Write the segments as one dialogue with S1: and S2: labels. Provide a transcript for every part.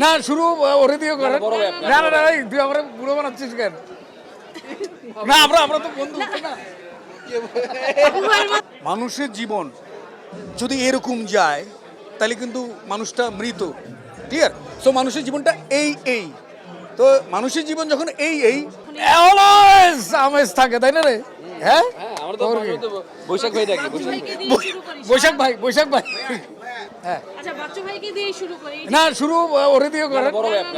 S1: না শুরু ওরে দিয়ে করে না না না তুই আমরা বুড়ো বানাচ্ছিস কেন না আমরা তো বন্ধু না মানুষের জীবন যদি এরকম যায় তাহলে কিন্তু মানুষটা মৃত ঠিক আছে সো মানুষের জীবনটা এই তো মানুষের জীবন যখন এই অলওয়েজ আমেজ থাকে তাই না রে হ্যাঁ
S2: আমরা তো বৈশাখ ভাই ডাকি
S1: বৈশাখ ভাই হ্যাঁ
S3: আচ্ছা বাচ্চু ভাইকে দিয়ে শুরু করি
S1: না শুরু ওরে দিয়ে করে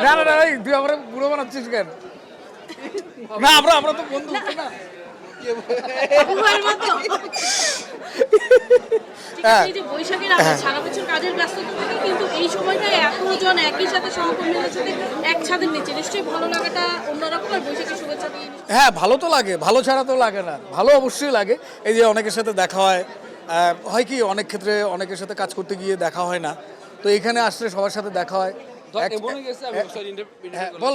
S1: না না না তুই আমরা বুড়ো বানাচ্ছিস কেন না আমরা তো বন্ধু না
S3: আপু ভাইয়ের মতো এই যে বৈশাখের আমরা সারা বছর কাজের ব্যস্ততা থাকে কিন্তু এই সময়টায় এতজন একই সাথে সহকর্মীদের সাথে এক ছাদের নিচে নিশ্চয়ই ভালো লাগাটা অন্যরকম আর বৈশাখের শুভেচ্ছা দিয়ে
S1: হ্যাঁ ভালো তো লাগে ভালো ছাড়া তো লাগে না ভালো অবশ্যই লাগে এই যে অনেকের সাথে দেখা হয় হয় কি অনেক ক্ষেত্রে অনেকের সাথে কাজ করতে গিয়ে দেখা হয় না তো এখানে আসলে সবার সাথে দেখা হয় বল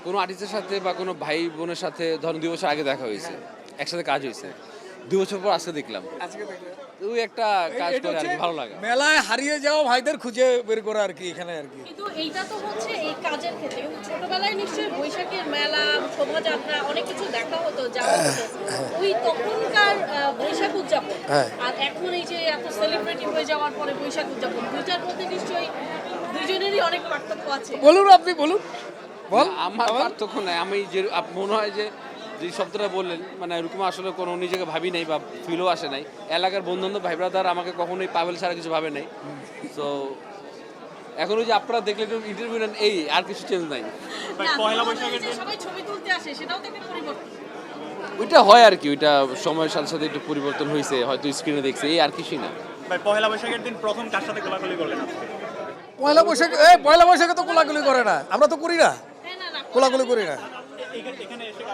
S2: কোনো আর্টিস্টের সাথে বা কোনো ভাই বোনের সাথে ধরুন 2 বছর আগে দেখা হয়েছে একসাথে কাজ হয়েছে 2 বছর পর আজকে দেখলাম ওই একটা কাজ করে আর কি ভালো লাগে
S1: মেলায় হারিয়ে যাওয়া ভাইদের খুঁজে বের করা আর কি এখানে আর কি
S3: কিন্তু এইটা তো হচ্ছে এই কাজের ক্ষেত্রে কিন্তু ছোটবেলায় নিশ্চয়ই বৈশাখের মেলা শোভাযাত্রা অনেক কিছু দেখা হতো যাওয়া হতো ওই তখনকার বৈশাখ উদযাপন আর এখন এই যে এত সেলিব্রিটি হয়ে যাওয়ার পরে বৈশাখ উদযাপন দুইটার মধ্যে নিশ্চয়ই দুইজনেরই অনেক পার্থক্য আছে
S1: বলুন আপনি বলুন
S2: আমার পার্থক্য নাই আমি যে মনে হয় যে শব্দটা বললেন মানে এরকম আসলে কোনো নিজেকে ভাবি নাই বা ফিলও আসে নাই এলাকার বন্ধু-বান্ধব ভাই ব্রাদার আমাকে কখনোই পাবেল ছাড়া কিছু ভাবে নাই তো এখন ওই যে আপনারা দেখলে ইন্টারভিউ নেন এই আর কিছু চেঞ্জ নাই
S3: পয়লা বৈশাখের দিন সবাই ছবি তুলতে আসে সেটাও তো একটা পরিবর্তন
S2: ওইটা হয় আর কি ওইটা সময়ের সাথে সাথে একটু পরিবর্তন হয়েছে হয়তো স্ক্রিনে দেখছে এই আর কিছুই না
S4: ভাই পয়লা বৈশাখের দিন প্রথম কার সাথে কোলাকুলি করলেন আজকে
S1: পয়লা বৈশাখে তো কোলাকুলি করে না আমরা তো করি না কোলাকুলি করি না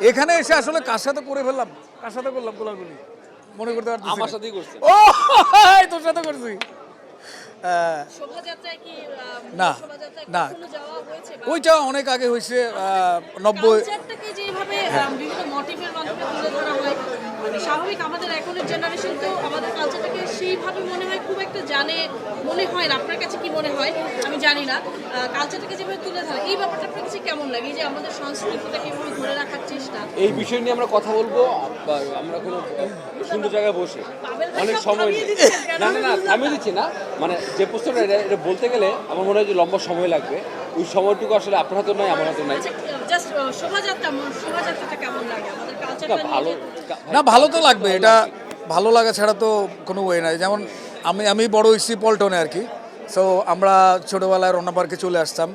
S1: এখানে এসে আসলে কার সাথে করে ফেললাম কার সাথে করলাম কোলাকুলি মনে করতে পারছি
S2: আমার সাথেই করছে
S1: ও তোর সাথে করছি
S3: শোভাযাত্রায় কি
S1: না
S3: শোভাযাত্রায়
S1: না
S3: কখনো যাওয়া হয়েছে
S1: ওইটা অনেক আগে হয়েছে 90
S3: কালচারটাকে যেভাবে বিভিন্ন মোটিভের মাধ্যমে তুলে ধরা হয় মানে স্বাভাবিক আমাদের এখনের জেনারেশন তো আমাদের কালচারটাকে সেইভাবে মনে হয় খুব একটা জানে মনে হয় না আপনার কাছে কি মনে হয় আমি জানি না কালচারটাকে যেভাবে তুলে ধরা এই ব্যাপারটা আপনার কাছে কেমন লাগে এই যে আমাদের সংস্কৃতিটাকে এভাবে ধরে রাখার চেষ্টা
S2: এই বিষয় নিয়ে আমরা কথা বলবো আমরা কোনো সুন্দর জায়গায় বসে অনেক সময় নেই না না না থামিয়ে দিচ্ছি না মানে যে প্রশ্নটা এটা বলতে গেলে আমার মনে হয় যে লম্বা সময় লাগবে ওই সময়টুকু আসলে আপনার হাতে নয় আমার হাতে নাই
S3: জাস্ট শোভাযাত্রাটা কেমন লাগে আমাদের কালচারটা
S2: ভালো
S1: না ভালো তো লাগবে এটা ভালো লাগা ছাড়া তো কোনো ওয়ে নাই যেমন আমি বড় হয়েছি পল্টনে আর কি সো আমরা ছোটোবেলায় রমনা পার্কে চলে আসতাম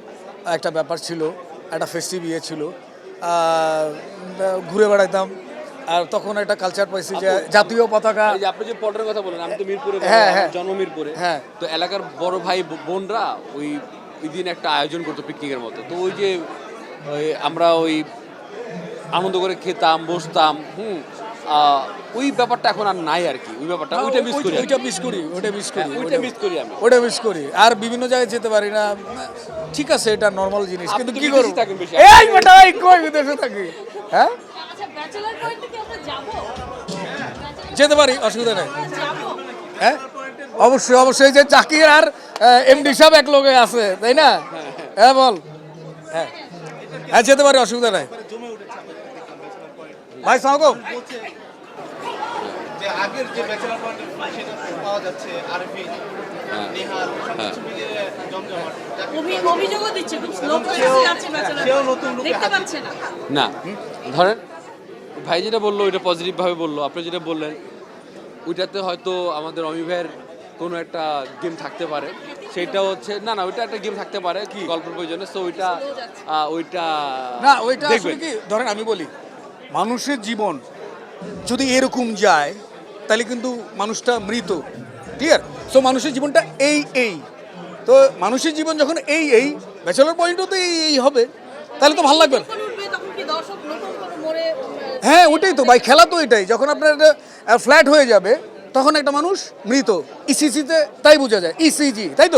S1: একটা ব্যাপার ছিল একটা ফেস্টিভ ইয়ে ছিল ঘুরে বেড়াইতাম আর তখন একটা কালচার পাইছি যে জাতীয় পতাকা
S2: আপনি যে পল্টনের কথা বলেন আমি তো মিরপুরে
S1: হ্যাঁ
S2: জন্ম মিরপুরে
S1: হ্যাঁ
S2: তো এলাকার বড় ভাই বোনরা ওই দিন একটা আয়োজন করতো পিকনিকের মতো তো ওই যে আমরা ওই আনন্দ করে খেতাম বসতাম ওই ব্যাপারটা এখন আর নাই আর কি ওই ব্যাপারটা ওইটা মিস করি আর বিভিন্ন জায়গায় যেতে পারি না ঠিক আছে এটা নরমাল জিনিস কিন্তু কি করব এই বেটা এই কই বিদেশে থাকি হ্যাঁ
S3: আচ্ছা ব্যাচেলর পয়েন্টে কি আমরা যাব
S1: যেতে পারি অসুবিধা নেই
S3: যাব
S1: হ্যাঁ অবশ্যই যে জাকির আর এমডি সাহেব এক লগে আছে তাই না হ্যাঁ বল হ্যাঁ হ্যাঁ যেতে পারি অসুবিধা নাই ভাই সালাম
S5: যে আগের যে ব্যাচেলর পয়েন্টের সেটা পাওয়া যাচ্ছে আরফি নিহাল সবকিছু মিলিয়ে জমজমাট
S3: অভিযোগও দিচ্ছে খুব স্লো প্রসেসে যাচ্ছে ব্যাচেলর
S5: সেও নতুন লোকে
S3: দেখতে পাচ্ছে না
S2: না ধরেন ভাই যেটা বললো ওইটা পজিটিভভাবে বললো আপনি যেটা বললেন ওইটাতে হয়তো আমাদের অমি ভাইয়ের কোনো একটা গেম থাকতে পারে সেটা হচ্ছে না ওইটা একটা গেম থাকতে পারে কি গল্পের প্রয়োজনে সো ওইটা
S1: আসলে কি ধরেন আমি বলি মানুষের জীবন যদি এরকম যায় তাহলে কিন্তু মানুষটা মৃত ঠিক আছে সো মানুষের জীবনটা এই তো মানুষের জীবন যখন এই ব্যাচেলর পয়েন্টও তো এই হবে তাহলে তো ভালো লাগবে না হ্যাঁ ওইটাই তো ভাই খেলা তো এটাই যখন আপনার ফ্ল্যাট হয়ে যাবে তখন একটা মানুষ মৃত ইসিজিতে তাই বোঝা যায় ইসিজি তাই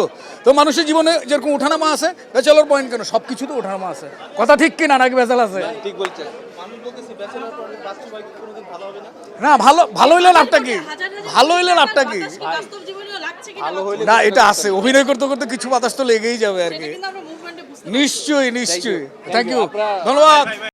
S1: তো মানুষের জীবনে যেরকম ওঠানামা আছে ব্যাচেলর পয়েন্ট কেন সব কিছুতে ওঠানামা আছে কথা ঠিক কি না নাকি ব্যাচেল আছে
S2: ঠিক বলছেন
S5: মানুষ বলতেছে ব্যাচেলর পয়েন্ট বাচ্চু ভাই কোনোদিন ভালো হবে না
S1: না ভালো হইলে লাভটা কি ভালো হইলে লাভটা কি
S3: যাচ্ছে কিনা
S1: না এটা আছে, অভিনয় করতে করতে কিছু বাতাস তো লেগেই যাবে আর
S3: সেটা
S1: কি।
S3: কিন্তু আমরা মুভমেন্টে বুঝতে
S1: নিশ্চয়ই নিশ্চয়ই, থ্যাংক ইউ,
S2: আপনারা-
S1: ধন্যবাদ।